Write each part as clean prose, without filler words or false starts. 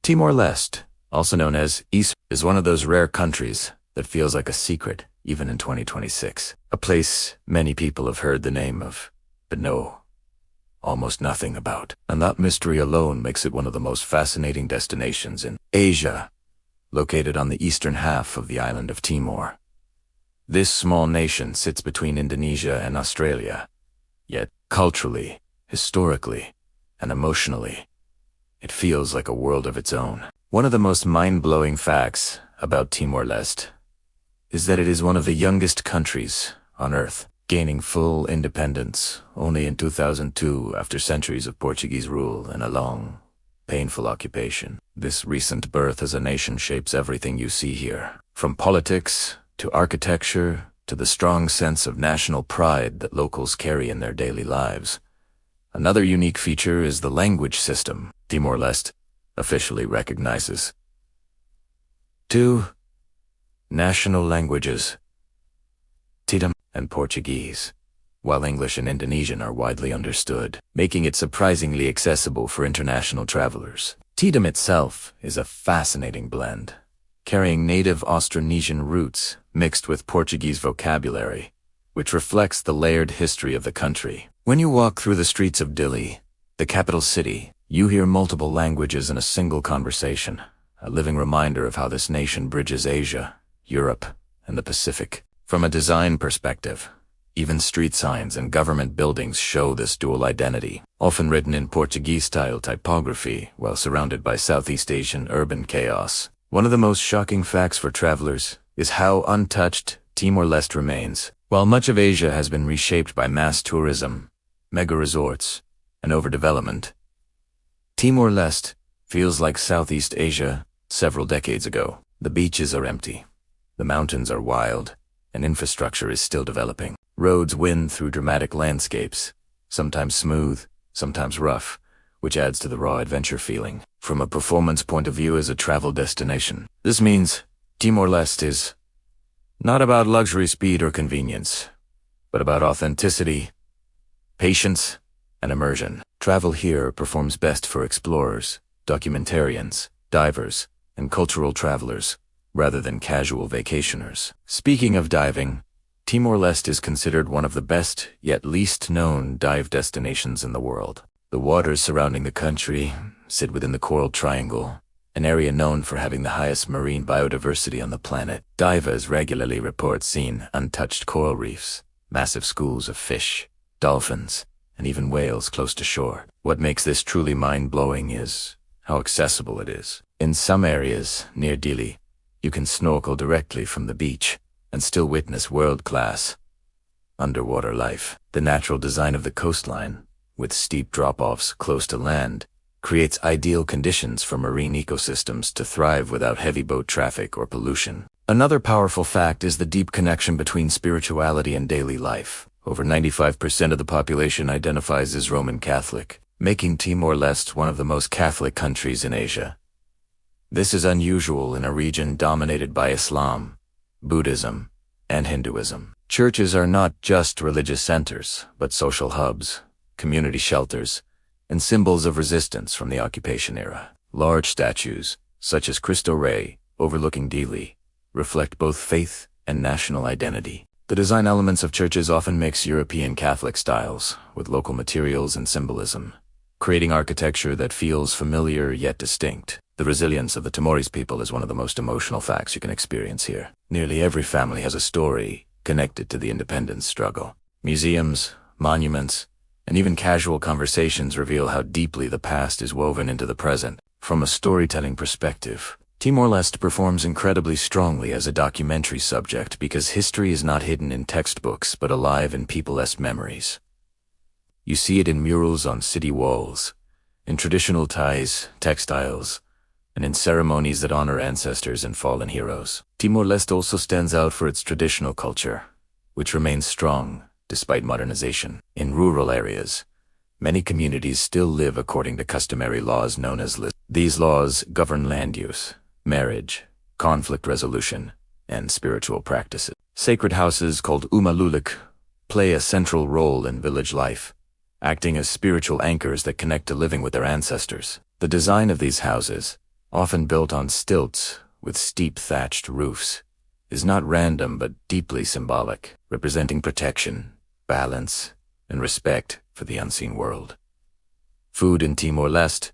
Timor-Leste, also known as East, is one of those rare countries that feels like a secret even in 2026. A place many people have heard the name of, but know almost nothing about. And that mystery alone makes it one of the most fascinating destinations in Asia, located on the eastern half of the island of Timor. This small nation sits between Indonesia and Australia, yet culturally, historically, and emotionally, it feels like a world of its own. One of the most mind-blowing facts about Timor-Leste is that it is one of the youngest countries on Earth, gaining full independence only in 2002 after centuries of Portuguese rule and a long, painful occupation. This recent birth as a nation shapes everything you see here, from politics to architecture to the strong sense of national pride that locals carry in their daily lives. Another unique feature is the language system. Timor-Leste officially recognizes two national languages, Tidam and Portuguese, while English and Indonesian are widely understood, making it surprisingly accessible for international travelers. Tidam itself is a fascinating blend, carrying native Austronesian roots mixed with Portuguese vocabulary, which reflects the layered history of the country. When you walk through the streets of Dili, the capital city, you hear multiple languages in a single conversation, a living reminder of how this nation bridges Asia, Europe, and the Pacific. From a design perspective, even street signs and government buildings show this dual identity, often written in Portuguese-style typography while surrounded by Southeast Asian urban chaos. One of the most shocking facts for travelers is how untouched Timor-Leste remains. While much of Asia has been reshaped by mass tourism, mega resorts, and overdevelopment, Timor-Leste feels like Southeast Asia several decades ago. The beaches are empty, the mountains are wild, and infrastructure is still developing. Roads wind through dramatic landscapes, sometimes smooth, sometimes rough, which adds to the raw adventure feeling. From a performance point of view as a travel destination, this means Timor-Leste is not about luxury, speed, or convenience, but about authenticity, patience, and immersion. Travel here performs best for explorers, documentarians, divers, and cultural travelers, rather than casual vacationers. Speaking of diving, Timor-Leste is considered one of the best yet least known dive destinations in the world. The waters surrounding the country sit within the Coral Triangle, an area known for having the highest marine biodiversity on the planet. Divers regularly report seeing untouched coral reefs, massive schools of fish, dolphins, and even whales close to shore. What makes this truly mind-blowing is how accessible it is. In some areas near Dili, you can snorkel directly from the beach and still witness world-class underwater life. The natural design of the coastline, with steep drop-offs close to land, creates ideal conditions for marine ecosystems to thrive without heavy boat traffic or pollution. Another powerful fact is the deep connection between spirituality and daily life. Over 95% of the population identifies as Roman Catholic, making Timor-Leste one of the most Catholic countries in Asia. This is unusual in a region dominated by Islam, Buddhism, and Hinduism. Churches are not just religious centers, but social hubs, community shelters, and symbols of resistance from the occupation era. Large statues, such as Cristo Rey, overlooking Dili, reflect both faith and national identity. The design elements of churches often mix European Catholic styles with local materials and symbolism, creating architecture that feels familiar yet distinct. The resilience of the Timorese people is one of the most emotional facts you can experience here. Nearly every family has a story connected to the independence struggle. Museums, monuments, and even casual conversations reveal how deeply the past is woven into the present. From a storytelling perspective, Timor-Leste performs incredibly strongly as a documentary subject because history is not hidden in textbooks but alive in people's memories. You see it in murals on city walls, in traditional ties, textiles, and in ceremonies that honor ancestors and fallen heroes. Timor-Leste also stands out for its traditional culture, which remains strong despite modernization. In rural areas, many communities still live according to customary laws known as lists. These laws govern land use, marriage, conflict resolution, and spiritual practices. Sacred houses called umalulik play a central role in village life, acting as spiritual anchors that connect to living with their ancestors. The design of these houses, often built on stilts with steep thatched roofs, is not random but deeply symbolic, representing protection, balance, and respect for the unseen world. Food in Timor-Leste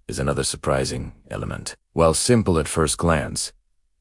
is another surprising element. While simple at first glance,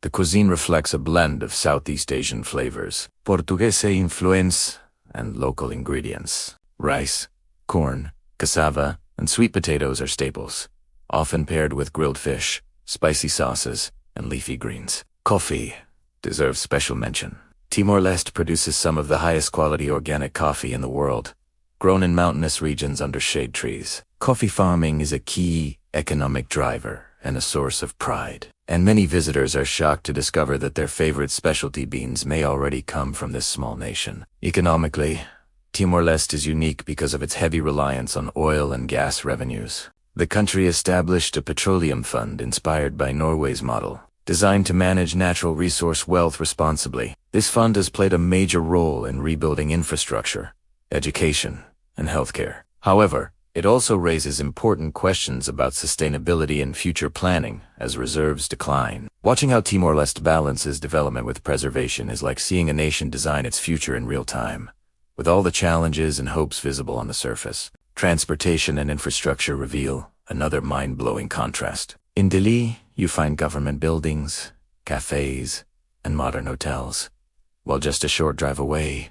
the cuisine reflects a blend of Southeast Asian flavors, Portuguese influence, and local ingredients. Rice, corn, cassava, and sweet potatoes are staples, often paired with grilled fish, spicy sauces, and leafy greens. Coffee deserves special mention. Timor-Leste produces some of the highest quality organic coffee in the world, grown in mountainous regions under shade trees. Coffee farming is a key economic driver and a source of pride, and many visitors are shocked to discover that their favorite specialty beans may already come from this small nation. Economically, Timor-Leste is unique because of its heavy reliance on oil and gas revenues. The country established a petroleum fund inspired by Norway's model, designed to manage natural resource wealth responsibly. This fund has played a major role in rebuilding infrastructure, education, and healthcare. However, it also raises important questions about sustainability and future planning as reserves decline. Watching how Timor-Leste balances development with preservation is like seeing a nation design its future in real time, with all the challenges and hopes visible on the surface. Transportation and infrastructure reveal another mind-blowing contrast. In Dili, you find government buildings, cafes, and modern hotels, while just a short drive away,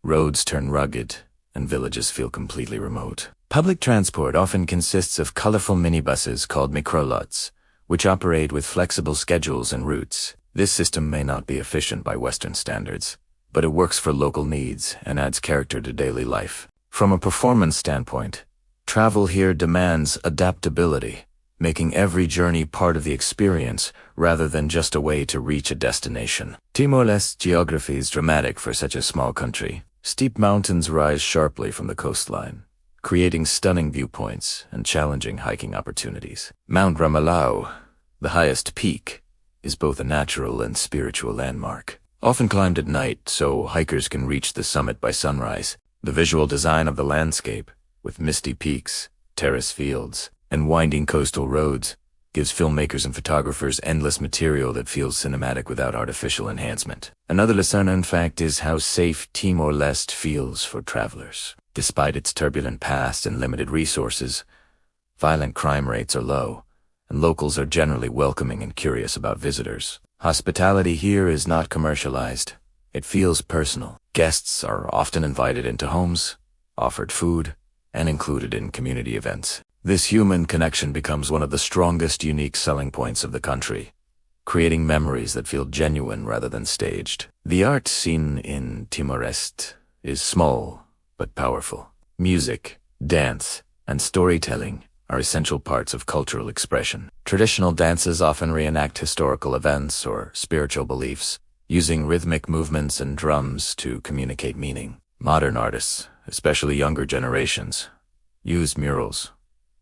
roads turn rugged and villages feel completely remote. Public transport often consists of colorful minibuses called microlots, which operate with flexible schedules and routes. This system may not be efficient by Western standards, but it works for local needs and adds character to daily life. From a performance standpoint, travel here demands adaptability, making every journey part of the experience rather than just a way to reach a destination. Timor-Leste's geography is dramatic for such a small country. Steep mountains rise sharply from the coastline, creating stunning viewpoints and challenging hiking opportunities. Mount Ramalau, the highest peak, is both a natural and spiritual landmark. Often climbed at night so hikers can reach the summit by sunrise, the visual design of the landscape, with misty peaks, terrace fields, and winding coastal roads, gives filmmakers and photographers endless material that feels cinematic without artificial enhancement. Another lesson, fact, is how safe Timor-Leste feels for travelers. Despite its turbulent past and limited resources, violent crime rates are low, and locals are generally welcoming and curious about visitors. Hospitality here is not commercialized. It feels personal. Guests are often invited into homes, offered food, and included in community events. This human connection becomes one of the strongest unique selling points of the country, creating memories that feel genuine rather than staged. The art scene in Timor-Leste is small but powerful. Music, dance, and storytelling are essential parts of cultural expression. Traditional dances often reenact historical events or spiritual beliefs, using rhythmic movements and drums to communicate meaning. Modern artists, especially younger generations, use murals,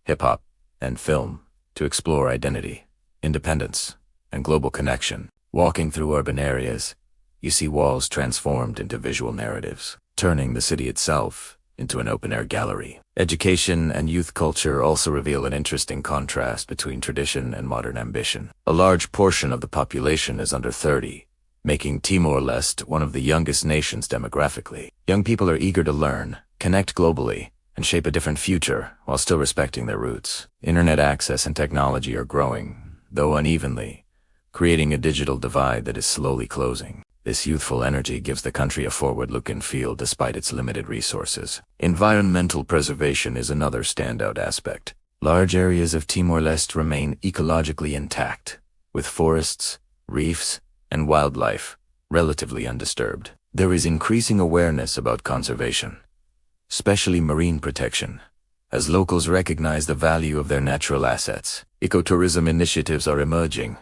hip-hop, and film to explore identity, independence, and global connection. Walking through urban areas, you see walls transformed into visual narratives, turning the city itself into an open-air gallery. Education and youth culture also reveal an interesting contrast between tradition and modern ambition. A large portion of the population is under 30, making Timor-Leste one of the youngest nations demographically. Young people are eager to learn, connect globally, and shape a different future while still respecting their roots. Internet access and technology are growing, though unevenly, creating a digital divide that is slowly closing. This youthful energy gives the country a forward-looking feel despite its limited resources. Environmental preservation is another standout aspect. Large areas of Timor-Leste remain ecologically intact, with forests, reefs, and wildlife relatively undisturbed. There is increasing awareness about conservation, especially marine protection, as locals recognize the value of their natural assets. Ecotourism initiatives are emerging,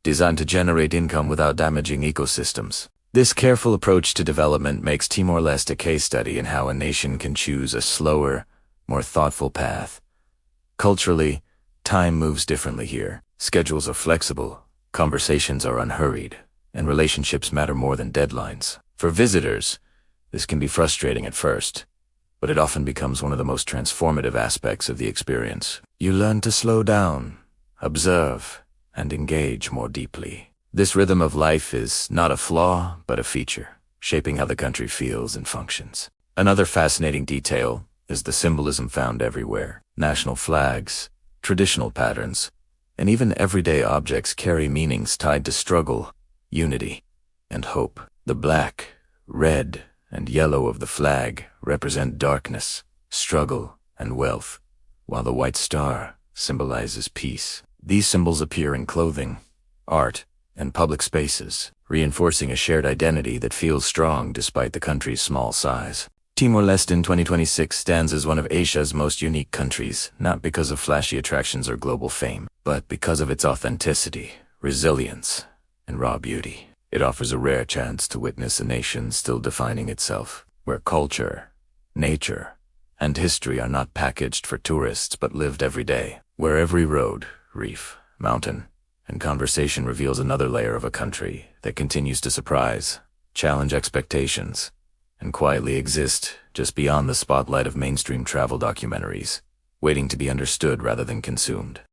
designed to generate income without damaging ecosystems. This careful approach to development makes Timor-Leste a case study in how a nation can choose a slower, more thoughtful path. Culturally, time moves differently here. Schedules are flexible, conversations are unhurried, and relationships matter more than deadlines. For visitors, this can be frustrating at first, but it often becomes one of the most transformative aspects of the experience. You learn to slow down, observe, and engage more deeply. This rhythm of life is not a flaw, but a feature, shaping how the country feels and functions. Another fascinating detail is the symbolism found everywhere. National flags, traditional patterns, and even everyday objects carry meanings tied to struggle, unity, and hope. The black, red, and yellow of the flag represent darkness, struggle, and wealth, while the white star symbolizes peace. These symbols appear in clothing, art, and public spaces, reinforcing a shared identity that feels strong despite the country's small size. Timor-Leste in 2026 stands as one of Asia's most unique countries, not because of flashy attractions or global fame, but because of its authenticity, resilience, and raw beauty. It offers a rare chance to witness a nation still defining itself, where culture, nature, and history are not packaged for tourists but lived every day, where every road, reef, mountain, and conversation reveals another layer of a country that continues to surprise, challenge expectations, and quietly exist just beyond the spotlight of mainstream travel documentaries, waiting to be understood rather than consumed.